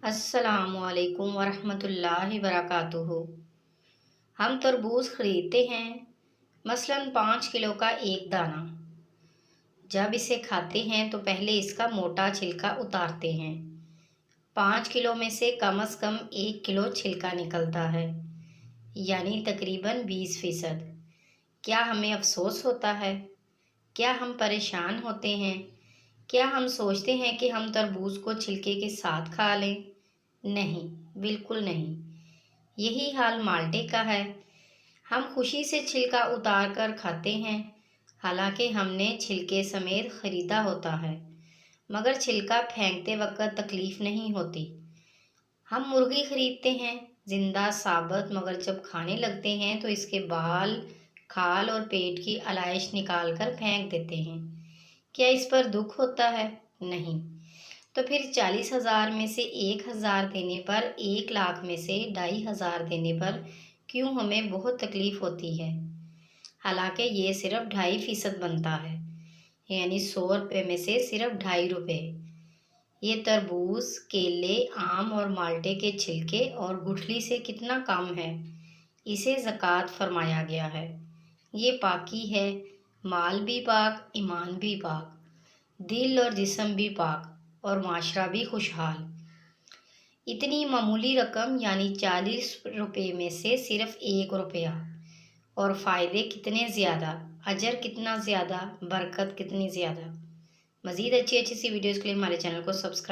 अस्सलामुअलैकुम वरहमतुल्लाहि वबरकातुहू। हम तरबूज ख़रीदते हैं, मसलन 5 किलो का एक दाना। जब इसे खाते हैं तो पहले इसका मोटा छिलका उतारते हैं। 5 किलो में से कम 1 किलो छिलका निकलता है, यानी तकरीबन 20%। क्या हमें अफसोस होता है? क्या हम परेशान होते हैं? क्या हम सोचते हैं कि हम तरबूज को छिलके के साथ खा लें? नहीं, बिल्कुल नहीं। यही हाल माल्टे का है। हम खुशी से छिलका उतार कर खाते हैं, हालांकि हमने छिलके समेत ख़रीदा होता है, मगर छिलका फेंकते वक्त तकलीफ़ नहीं होती। हम मुर्गी ख़रीदते हैं, ज़िंदा साबुत, मगर जब खाने लगते हैं तो इसके बाल, खाल और पेट की आलाइश निकाल कर फेंक देते हैं। क्या इस पर दुख होता है? नहीं। तो फिर 40,000 में से 1,000 देने पर, 1,00,000 में से 2,500 देने पर क्यों हमें बहुत तकलीफ़ होती है? हालांकि ये सिर्फ 2.5% बनता है, यानी 100 रुपये में से सिर्फ 2.5 रुपये। ये तरबूज, केले, आम और माल्टे के छिलके और गुठली से कितना कम है। इसे ज़कात फरमाया गया है। ये पाकी है, माल भी पाक, ईमान भी पाक, दिल और जिस्म भी पाक और माशरा भी खुशहाल। इतनी मामूली रकम यानी 40 रुपये में से सिर्फ 1 रुपया, और फ़ायदे कितने ज़्यादा, अजर कितना ज़्यादा, बरकत कितनी ज़्यादा। मज़ीद अच्छी सी वीडियोज़ के लिए हमारे चैनल को सब्सक्राइब